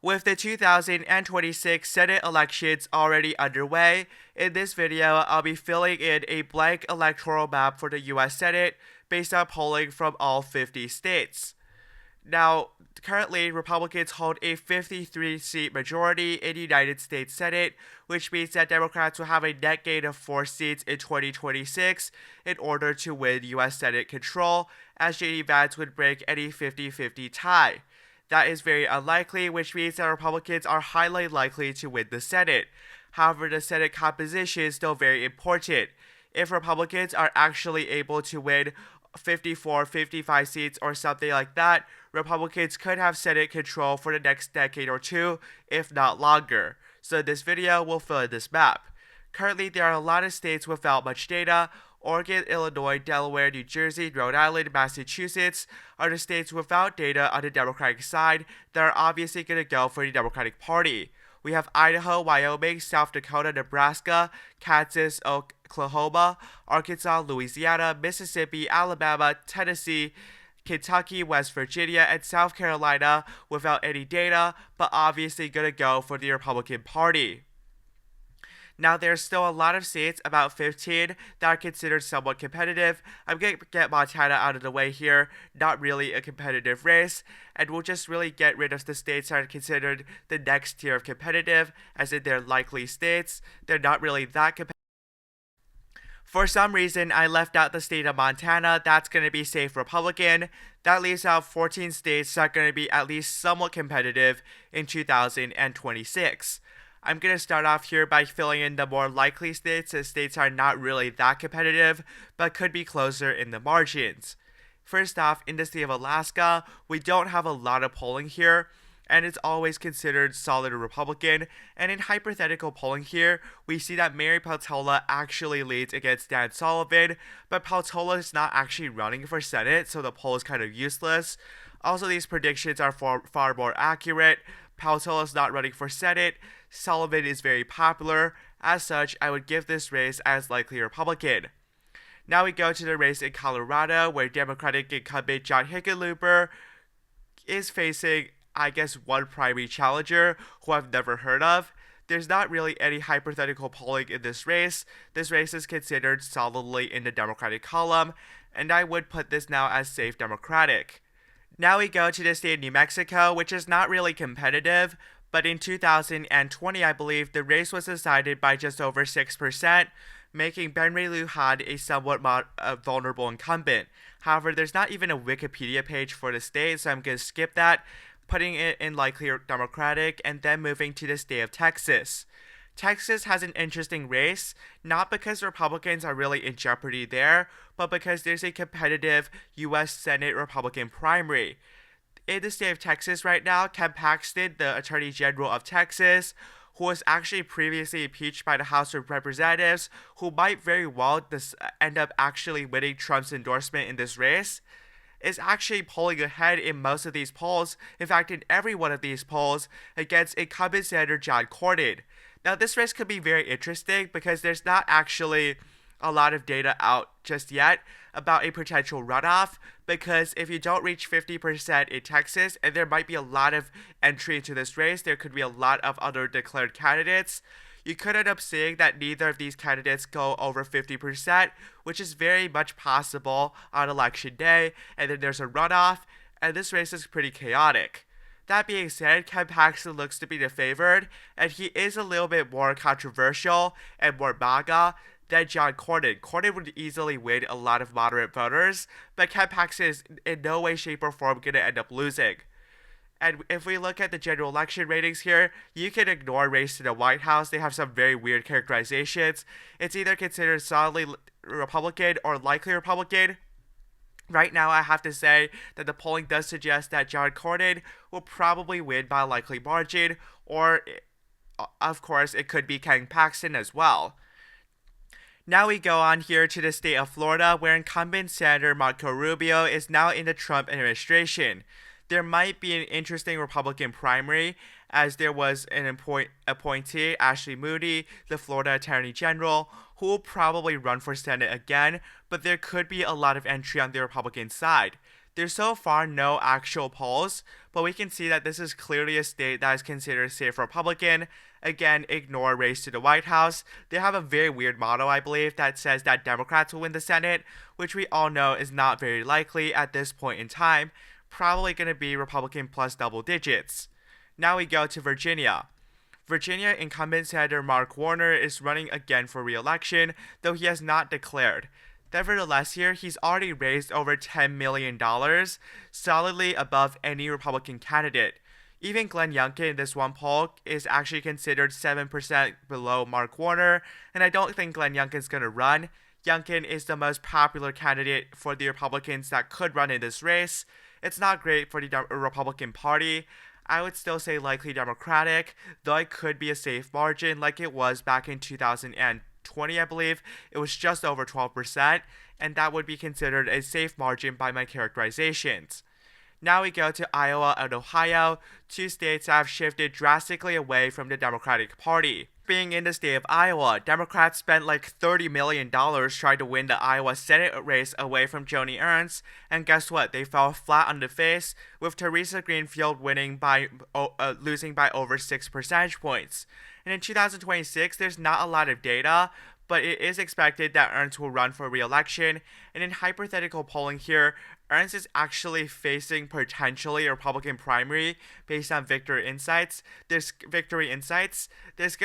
With the 2026 Senate elections already underway, in this video I'll be filling in a blank electoral map for the US Senate based on polling from all 50 states. Now, currently, Republicans hold a 53-seat majority in the United States Senate, which means that Democrats will have a net gain of 4 seats in 2026 in order to win U.S. Senate control, as J.D. Vance would break any 50-50 tie. That is very unlikely, which means that Republicans are highly likely to win the Senate. However, the Senate composition is still very important. If Republicans are actually able to win 54, 55 seats or something like that, Republicans could have Senate control for the next decade or two, if not longer. So in this video, we'll fill in this map. Currently, there are a lot of states without much data. Oregon, Illinois, Delaware, New Jersey, Rhode Island, Massachusetts are the states without data on the Democratic side that are obviously going to go for the Democratic Party. We have Idaho, Wyoming, South Dakota, Nebraska, Kansas, Oklahoma, Arkansas, Louisiana, Mississippi, Alabama, Tennessee, Kentucky, West Virginia, and South Carolina without any data, but obviously going to go for the Republican Party. Now, there's still a lot of states, about 15, that are considered somewhat competitive. I'm going to get Montana out of the way here, not really a competitive race, and we'll just really get rid of the states that are considered the next tier of competitive, as in they're likely states. They're not really that competitive. For some reason, I left out the state of Montana. That's going to be safe Republican. That leaves out 14 states that are going to be at least somewhat competitive in 2026. I'm going to start off here by filling in the more likely states, as states are not really that competitive, but could be closer in the margins. First off, in the state of Alaska, we don't have a lot of polling here, and it's always considered solid Republican, and in hypothetical polling here, we see that Mary Peltola actually leads against Dan Sullivan, but Peltola is not actually running for Senate, so the poll is kind of useless. Also, these predictions are far more accurate. Peltola is not running for Senate. Sullivan is very popular. As such, I would give this race as likely Republican. Now we go to the race in Colorado, where Democratic incumbent John Hickenlooper is facing, I guess, one primary challenger who I've never heard of. There's not really any hypothetical polling in this race. This race is considered solidly in the Democratic column, and I would put this now as safe Democratic. Now we go to the state of New Mexico, which is not really competitive, but in 2020, I believe, the race was decided by just over 6%, making Ben Ray Lujan a somewhat vulnerable incumbent. However, there's not even a Wikipedia page for the state, so I'm going to skip that, putting it in likely Democratic, and then moving to the state of Texas. Texas has an interesting race, not because Republicans are really in jeopardy there, but because there's a competitive U.S. Senate Republican primary. In the state of Texas right now, Ken Paxton, the Attorney General of Texas, who was actually previously impeached by the House of Representatives, who might very well end up actually winning Trump's endorsement in this race, is actually polling ahead in most of these polls, in fact in every one of these polls, against incumbent Senator John Cornyn. Now, this race could be very interesting because there's not actually a lot of data out just yet about a potential runoff, because if you don't reach 50% in Texas, and there might be a lot of entry into this race, there could be a lot of other declared candidates, you could end up seeing that neither of these candidates go over 50%, which is very much possible on election day, and then there's a runoff, and this race is pretty chaotic. That being said, Ken Paxton looks to be the favored, and he is a little bit more controversial and more MAGA than John Cornyn. Cornyn would easily win a lot of moderate voters, but Ken Paxton is in no way, shape, or form going to end up losing. And if we look at the general election ratings here, you can ignore race to the White House. They have some very weird characterizations. It's either considered solidly Republican or likely Republican. Right now, I have to say that the polling does suggest that John Cornyn will probably win by a likely margin, or, of course, it could be Ken Paxton as well. Now we go on here to the state of Florida, where incumbent Senator Marco Rubio is now in the Trump administration. There might be an interesting Republican primary, as there was an appointee, Ashley Moody, the Florida Attorney General, who will probably run for Senate again, but there could be a lot of entry on the Republican side. There's so far no actual polls, but we can see that this is clearly a state that is considered safe Republican. Again, ignore race to the White House. They have a very weird motto, I believe, that says that Democrats will win the Senate, which we all know is not very likely at this point in time. Probably going to be Republican plus double digits. Now we go to Virginia. Virginia incumbent Senator Mark Warner is running again for re-election, though he has not declared. Nevertheless, here he's already raised over $10 million, solidly above any Republican candidate. Even Glenn Youngkin in this one poll is actually considered 7% below Mark Warner, and I don't think Glenn Youngkin's going to run. Youngkin is the most popular candidate for the Republicans that could run in this race. It's not great for the Republican Party. I would still say likely Democratic, though it could be a safe margin like it was back in 2020, I believe. It was just over 12%, and that would be considered a safe margin by my characterizations. Now we go to Iowa and Ohio, two states that have shifted drastically away from the Democratic Party. Being in the state of Iowa, Democrats spent like $30 million trying to win the Iowa Senate race away from Joni Ernst, and guess what? They fell flat on the face, with Teresa Greenfield losing by over 6 percentage points. And in 2026, there's not a lot of data, but it is expected that Ernst will run for re-election, and in hypothetical polling here, Ernst is actually facing potentially a Republican primary based on Victory Insights. There's going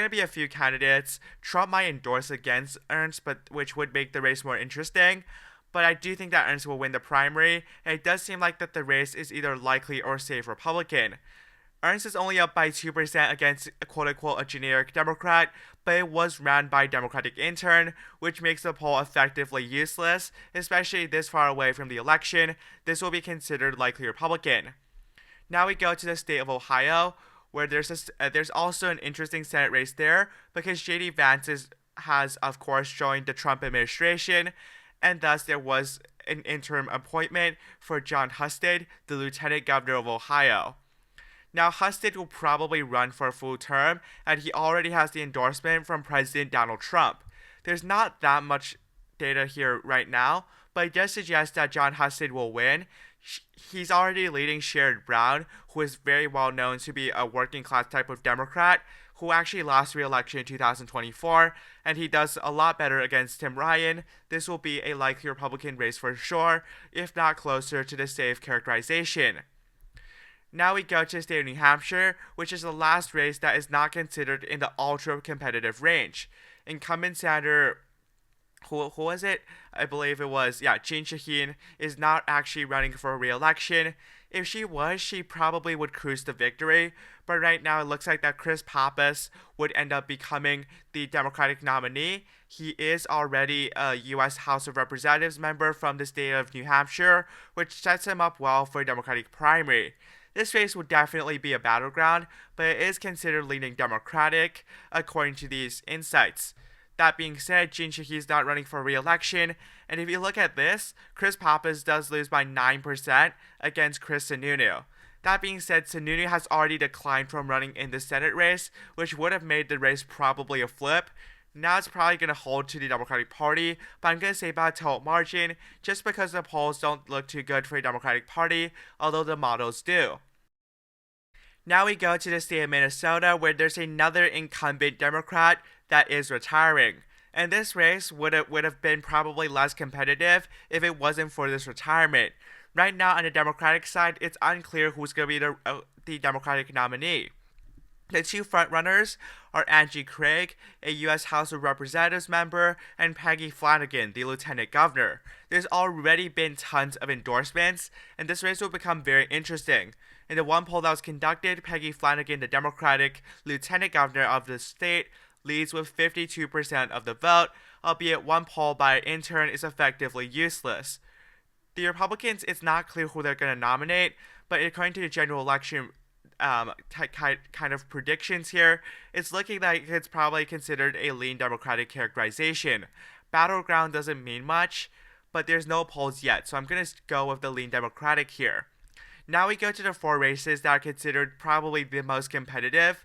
to be a few candidates. Trump might endorse against Ernst, which would make the race more interesting. But I do think that Ernst will win the primary, and it does seem like that the race is either likely or safe Republican. Ernst is only up by 2% against quote-unquote a generic Democrat, but it was ran by a Democratic intern, which makes the poll effectively useless, especially this far away from the election. This will be considered likely Republican. Now we go to the state of Ohio, where there's also an interesting Senate race there, because J.D. Vance has, of course, joined the Trump administration, and thus there was an interim appointment for Jon Husted, the Lieutenant Governor of Ohio. Now, Husted will probably run for a full term, and he already has the endorsement from President Donald Trump. There's not that much data here right now, but it does suggest that Jon Husted will win. He's already leading Sherrod Brown, who is very well known to be a working class type of Democrat, who actually lost re-election in 2024, and he does a lot better against Tim Ryan. This will be a likely Republican race for sure, if not closer to the safe characterization. Now we go to the state of New Hampshire, which is the last race that is not considered in the ultra-competitive range. Incumbent Senator, who was it? I believe it was, Jeanne Shaheen, is not actually running for re-election. If she was, she probably would cruise to victory, but right now it looks like that Chris Pappas would end up becoming the Democratic nominee. He is already a U.S. House of Representatives member from the state of New Hampshire, which sets him up well for a Democratic primary. This race would definitely be a battleground, but it is considered leaning Democratic, according to these insights. That being said, Jeanne Shaheen is not running for re-election, and if you look at this, Chris Pappas does lose by 9% against Chris Sununu. That being said, Sununu has already declined from running in the Senate race, which would have made the race probably a flip. Now it's probably going to hold to the Democratic Party, but I'm going to say by a tight margin, just because the polls don't look too good for the Democratic Party, although the models do. Now we go to the state of Minnesota, where there's another incumbent Democrat that is retiring. And this race would have been probably less competitive if it wasn't for this retirement. Right now on the Democratic side, it's unclear who's going to be the Democratic nominee. The two frontrunners are Angie Craig, a U.S. House of Representatives member, and Peggy Flanagan, the Lieutenant Governor. There's already been tons of endorsements, and this race will become very interesting. In the one poll that was conducted, Peggy Flanagan, the Democratic Lieutenant Governor of the state, leads with 52% of the vote, albeit one poll by an intern is effectively useless. The Republicans, it's not clear who they're going to nominate, but according to the general election kind of predictions here, it's looking like it's probably considered a lean Democratic characterization. Battleground doesn't mean much, but there's no polls yet, so I'm going to go with the lean Democratic here. Now we go to the four races that are considered probably the most competitive.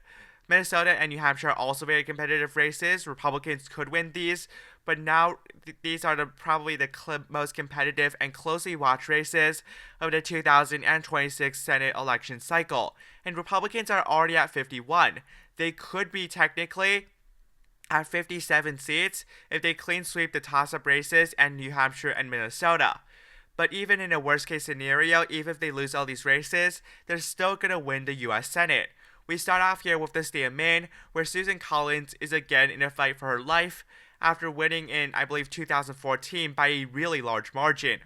Minnesota and New Hampshire are also very competitive races. Republicans could win these, but now these are probably the most competitive and closely watched races of the 2026 Senate election cycle. And Republicans are already at 51. They could be technically at 57 seats if they clean sweep the toss-up races in New Hampshire and Minnesota. But even in a worst-case scenario, even if they lose all these races, they're still going to win the U.S. Senate. We start off here with the state of Maine, where Susan Collins is again in a fight for her life after winning in, I believe, 2014 by a really large margin.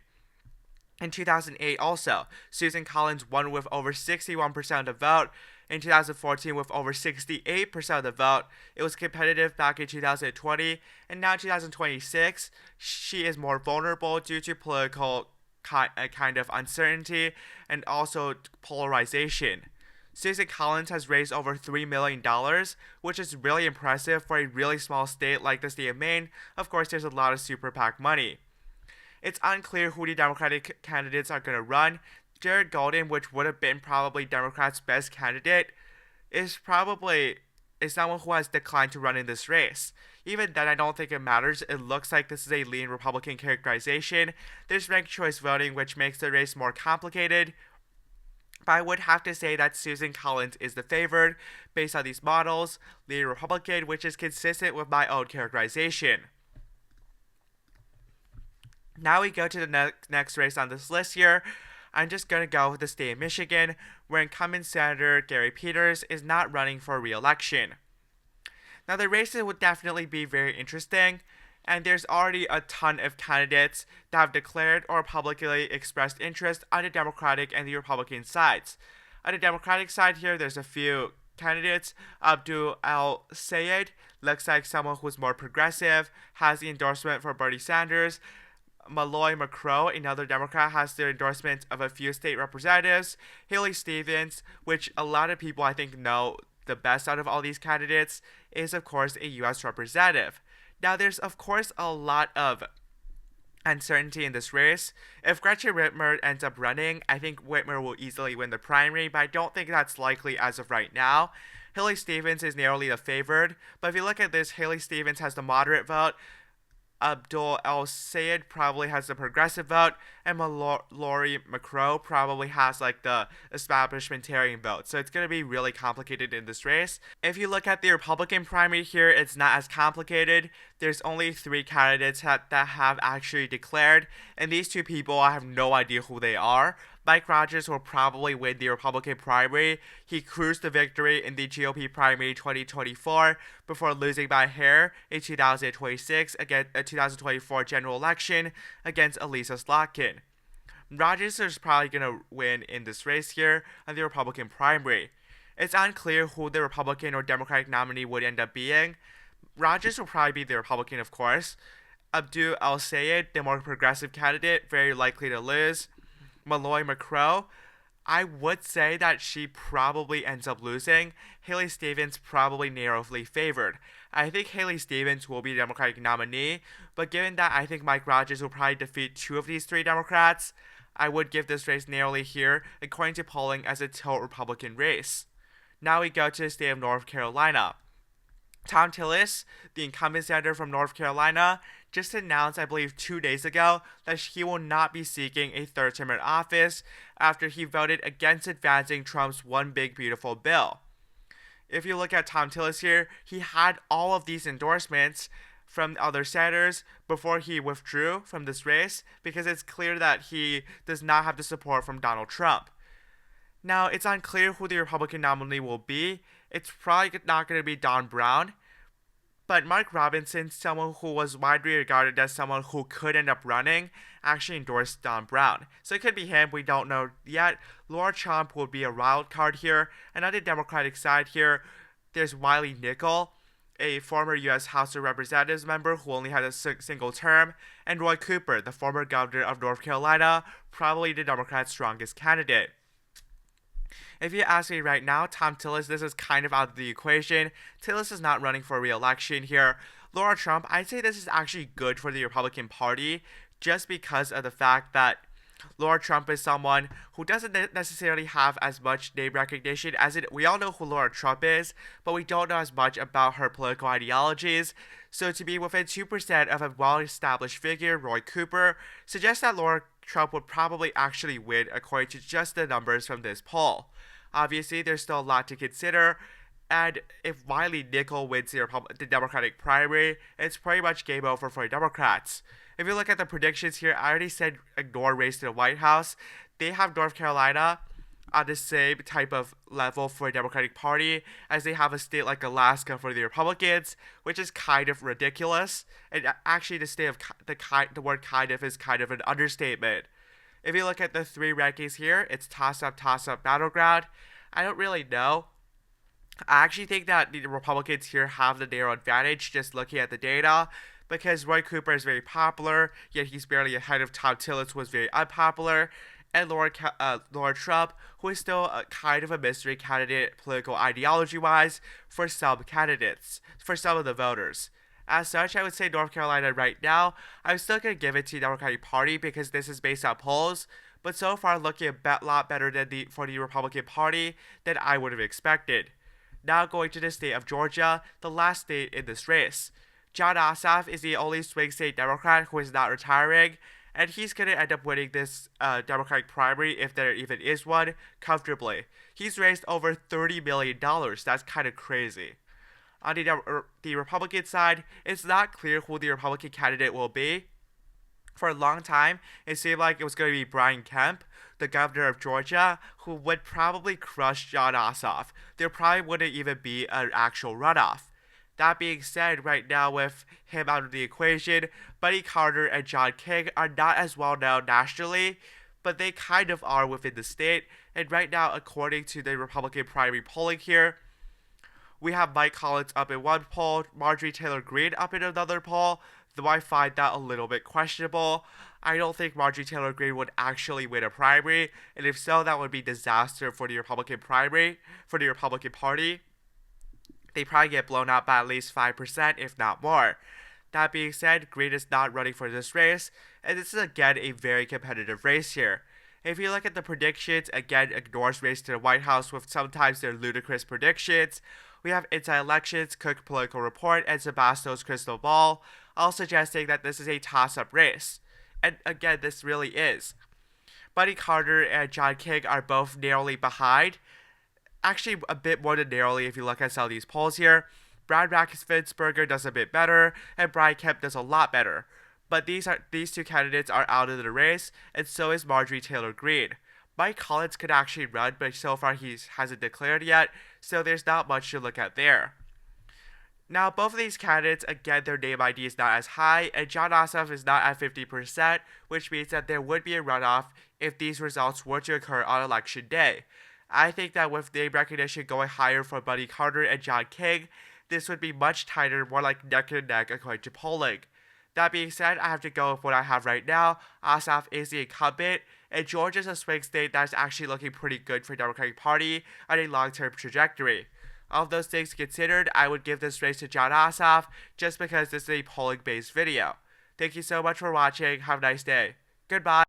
In 2008 also, Susan Collins won with over 61% of the vote. In 2014 with over 68% of the vote. It was competitive back in 2020, and now in 2026, she is more vulnerable due to political kind of uncertainty and also polarization. Susan Collins has raised over $3 million, which is really impressive for a really small state like the state of Maine. Of course, there's a lot of super PAC money. It's unclear who the Democratic candidates are going to run. Jared Golden, which would have been probably Democrats' best candidate, is someone who has declined to run in this race. Even then, I don't think it matters. It looks like this is a lean Republican characterization. There's ranked choice voting, which makes the race more complicated. But I would have to say that Susan Collins is the favored based on these models, leading Republican, which is consistent with my own characterization. Now we go to the next race on this list here. I'm just going to go with the state of Michigan, where incumbent Senator Gary Peters is not running for re-election. Now the races would definitely be very interesting, and there's already a ton of candidates that have declared or publicly expressed interest on the Democratic and the Republican sides. On the Democratic side here, there's a few candidates. Abdul El-Sayed looks like someone who's more progressive, has the endorsement for Bernie Sanders. Malloy McCrow, another Democrat, has the endorsement of a few state representatives. Haley Stevens, which a lot of people I think know the best out of all these candidates, is of course a U.S. representative. Now there's of course a lot of uncertainty in this race. If Gretchen Whitmer ends up running, I think Whitmer will easily win the primary, but I don't think that's likely as of right now. Haley Stevens is narrowly the favored, but if you look at this, Haley Stevens has the moderate vote. Abdul El-Sayed probably has the progressive vote, and Mallory McCrow probably has like the establishmentarian vote. So it's going to be really complicated in this race. If you look at the Republican primary here, it's not as complicated. There's only 3 candidates that have actually declared, and these 2 people, I have no idea who they are. Mike Rogers will probably win the Republican primary. He cruised to victory in the GOP primary 2024 before losing by a hair in 2026 against a 2024 general election against Elisa Slotkin. Rogers is probably going to win in this race here on the Republican primary. It's unclear who the Republican or Democratic nominee would end up being. Rogers will probably be the Republican, of course. Abdul El-Sayed, the more progressive candidate, very likely to lose. Malloy McCrow, I would say that she probably ends up losing. Haley Stevens probably narrowly favored. I think Haley Stevens will be the Democratic nominee, but given that I think Mike Rogers will probably defeat 2 of these 3 Democrats, I would give this race narrowly here, according to polling, as a tilt Republican race. Now we go to the state of North Carolina. Tom Tillis, the incumbent senator from North Carolina, just announced, I believe 2 days ago, that he will not be seeking a 3rd term in office after he voted against advancing Trump's One Big Beautiful Bill. If you look at Tom Tillis here, he had all of these endorsements from other senators before he withdrew from this race because it's clear that he does not have the support from Donald Trump. Now, it's unclear who the Republican nominee will be. It's probably not going to be Don Brown. But Mark Robinson, someone who was widely regarded as someone who could end up running, actually endorsed Don Brown. So it could be him, we don't know yet. Laura Trump will be a wild card here. And on the Democratic side here, there's Wiley Nickel, a former U.S. House of Representatives member who only had a single term, and Roy Cooper, the former governor of North Carolina, probably the Democrats' strongest candidate. If you ask me right now, Tom Tillis, this is kind of out of the equation. Tillis is not running for re-election here. Laura Trump, I'd say this is actually good for the Republican Party just because of the fact that Laura Trump is someone who doesn't necessarily have as much name recognition as it. We all know who Laura Trump is, but we don't know as much about her political ideologies. So to be within 2% of a well-established figure, Roy Cooper, suggests that Laura Trump would probably actually win according to just the numbers from this poll. Obviously, there's still a lot to consider, and if Wiley Nickel wins the Democratic primary, it's pretty much game over for Democrats. If you look at the predictions here, I already said ignore race to the White House. They have North Carolina on the same type of level for the Democratic Party as they have a state like Alaska for the Republicans, which is kind of ridiculous. And actually, the state of the word "kind of" is kind of an understatement. If you look at the three rankings here, it's toss-up, battleground. I don't really know. I actually think that the Republicans here have the narrow advantage just looking at the data, because Roy Cooper is very popular, yet he's barely ahead of Tom Tillis, who was very unpopular, and Laura Trump, who is still kind of a mystery candidate political ideology-wise for some candidates, for some of the voters. As such, I would say North Carolina right now, I'm still going to give it to the Democratic Party because this is based on polls, but so far looking a lot better than for the Republican Party than I would have expected. Now going to the state of Georgia, the last state in this race. Jon Ossoff is the only swing state Democrat who is not retiring, and he's going to end up winning this Democratic primary, if there even is one, comfortably. He's raised over $30 million. That's kind of crazy. On the Republican side, it's not clear who the Republican candidate will be. For a long time, it seemed like it was going to be Brian Kemp, the governor of Georgia, who would probably crush Jon Ossoff. There probably wouldn't even be an actual runoff. That being said, right now with him out of the equation, Buddy Carter and John King are not as well known nationally, but they kind of are within the state. And right now, according to the Republican primary polling here, we have Mike Collins up in one poll, Marjorie Taylor Greene up in another poll, though I find that a little bit questionable. I don't think Marjorie Taylor Greene would actually win a primary, and if so, that would be disaster for the Republican primary, for the Republican Party. They probably get blown out by at least 5%, if not more. That being said, Greene is not running for this race, and this is again a very competitive race here. If you look at the predictions, again ignores race to the White House with sometimes their ludicrous predictions. We have Inside Elections, Cook Political Report, and Sebastian's Crystal Ball, all suggesting that this is a toss-up race. And again, this really is. Buddy Carter and John King are both narrowly behind. Actually, a bit more than narrowly if you look at some of these polls here. Brad Raffensperger does a bit better, and Brian Kemp does a lot better. But these two candidates are out of the race, and so is Marjorie Taylor Greene. Mike Collins could actually run, but so far he hasn't declared yet, so there's not much to look at there. Now, both of these candidates, again, their name ID is not as high, and Jon Ossoff is not at 50%, which means that there would be a runoff if these results were to occur on Election Day. I think that with name recognition going higher for Buddy Carter and John King, this would be much tighter, more like neck and neck according to polling. That being said, I have to go with what I have right now. Ossoff is the incumbent, and Georgia's a swing state that's actually looking pretty good for the Democratic Party on a long-term trajectory. All of those things considered, I would give this race to Jon Ossoff just because this is a polling-based video. Thank you so much for watching. Have a nice day. Goodbye.